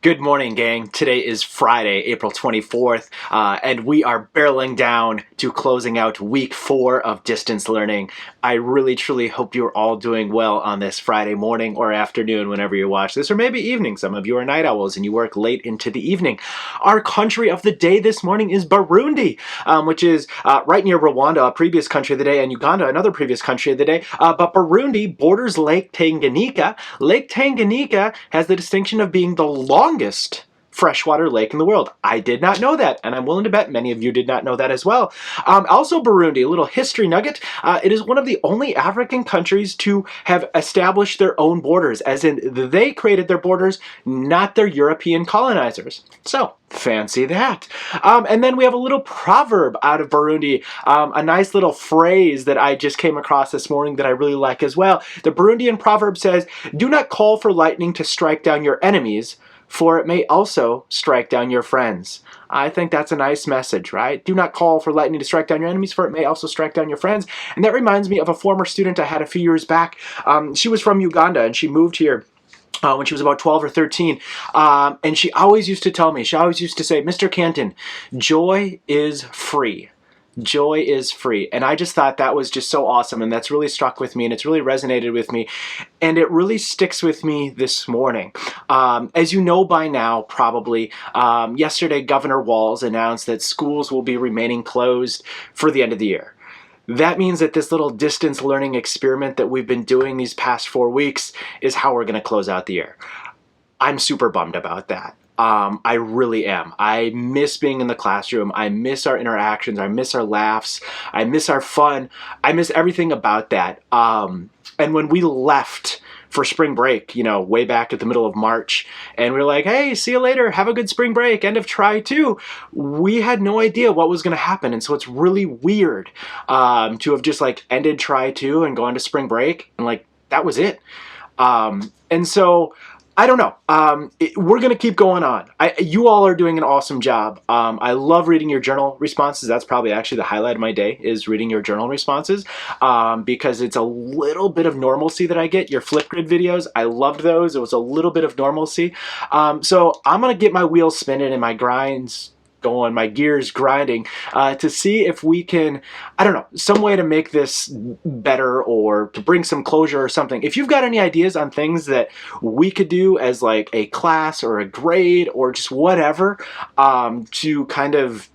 Good morning, gang. Today is Friday, April 24th, and we are barreling down to closing out week 4 of distance learning. I really, truly hope you're all doing well on this Friday morning or afternoon whenever you watch this, or maybe evening. Some of you are night owls and you work late into the evening. Our country of the day this morning is Burundi, which is right near Rwanda, a previous country of the day, and Uganda, another previous country of the day. But Burundi borders Lake Tanganyika. Lake Tanganyika has the distinction of being the longest freshwater lake in the world. I did not know that, and I'm willing to bet many of you did not know that as well. Also Burundi, a little history nugget, it is one of the only African countries to have established their own borders, as in they created their borders, not their European colonizers. So, fancy that. And then we have a little proverb out of Burundi, a nice little phrase that I just came across this morning that I really like as well. The Burundian proverb says, "Do not call for lightning to strike down your enemies, for it may also strike down your friends." I think that's a nice message, right? Do not call for lightning to strike down your enemies, for it may also strike down your friends. And that reminds me of a former student I had a few years back. She was from Uganda, and she moved here when she was about 12 or 13. And she always used to tell me, she always used to say, "Mr. Canton, joy is free. Joy is free." And I just thought that was just so awesome, and that's really struck with me, and it's really resonated with me, and it really sticks with me this morning. As you know by now, probably, yesterday Governor Walz announced that schools will be remaining closed for the end of the year. That means that this little distance learning experiment that we've been doing these past 4 weeks is how we're going to close out the year. I'm super bummed about that. I really am. I miss being in the classroom. I miss our interactions. I miss our laughs. I miss our fun. I miss everything about that. And when we left for spring break, way back at the middle of March, and we were like, "Hey, see you later. Have a good spring break. End of try 2. We had no idea what was going to happen. And so it's really weird to have just ended try 2 and gone to spring break. And that was it. And so I don't know. We're going to keep going on. You all are doing an awesome job. I love reading your journal responses. That's probably actually the highlight of my day, is reading your journal responses, because it's a little bit of normalcy that I get. Your Flipgrid videos, I loved those. It was a little bit of normalcy. So I'm going to get my wheels spinning and my grinds going, my gears grinding, to see if we can, I don't know, some way to make this better or to bring some closure or something. If you've got any ideas on things that we could do as a class or a grade or just whatever, to kind of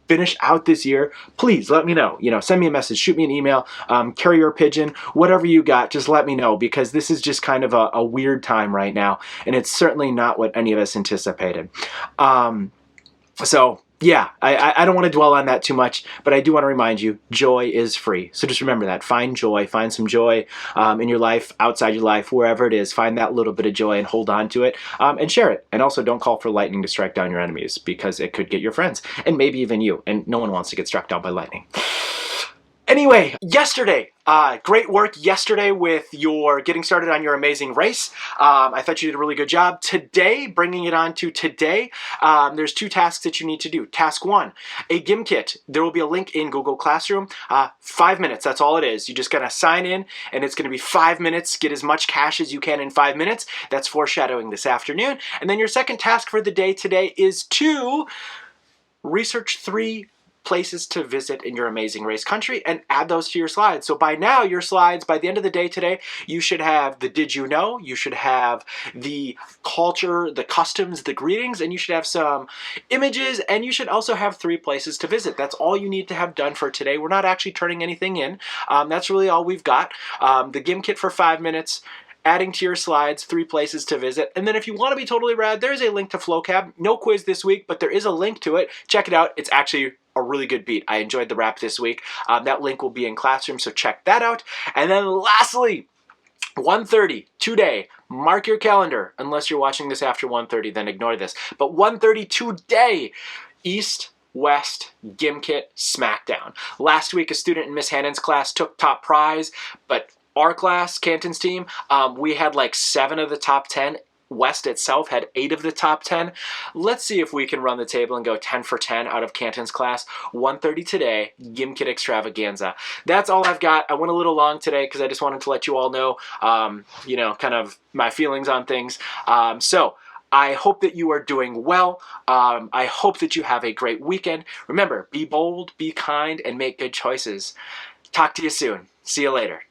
finish out this year, please let me know. Send me a message, shoot me an email, carrier pigeon, whatever you got, just let me know, because this is just kind of a weird time right now, and it's certainly not what any of us anticipated. So yeah, I don't want to dwell on that too much, but I do want to remind you, joy is free. So just remember that. Find joy, find some joy in your life, outside your life, wherever it is. Find that little bit of joy and hold on to it, and share it. And also don't call for lightning to strike down your enemies, because it could get your friends and maybe even you. And no one wants to get struck down by lightning. Anyway, yesterday, great work yesterday with your getting started on your amazing race. I thought you did a really good job. Today, bringing it on to today, there's 2 tasks that you need to do. Task 1, a GIM kit. There will be a link in Google Classroom. 5 minutes, that's all it is. You just gotta sign in, and it's gonna be 5 minutes. Get as much cash as you can in 5 minutes. That's foreshadowing this afternoon. And then your second task for the day today is to research 3 places to visit in your amazing race country and add those to your slides. So by now, your slides, by the end of the day today, you should have the did you know, you should have the culture, the customs, the greetings, and you should have some images, and you should also have 3 places to visit. That's all you need to have done for today. We're not actually turning anything in. That's really all we've got. The GIM kit for 5 minutes, adding to your slides 3 places to visit. And then if you want to be totally rad, there's a link to FlowCab. No quiz this week, but there is a link to it. Check it out. It's actually a really good beat. I enjoyed the rap this week. That link will be in Classroom, so check that out. And then lastly, 1:30 today. Mark your calendar. Unless you're watching this after 1:30, then ignore this. But 1:30 today, East West GIM Kit Smackdown. Last week, a student in Miss Hannon's class took top prize, but our class, Canton's team, we had 7 of the top 10. West itself had 8 of the top 10. Let's see if we can run the table and go 10 for 10 out of Canton's class. 1:30 today, GIM Kit Extravaganza. That's all I've got. I went a little long today because I just wanted to let you all know, kind of my feelings on things. So I hope that you are doing well. I hope that you have a great weekend. Remember, be bold, be kind, and make good choices. Talk to you soon. See you later.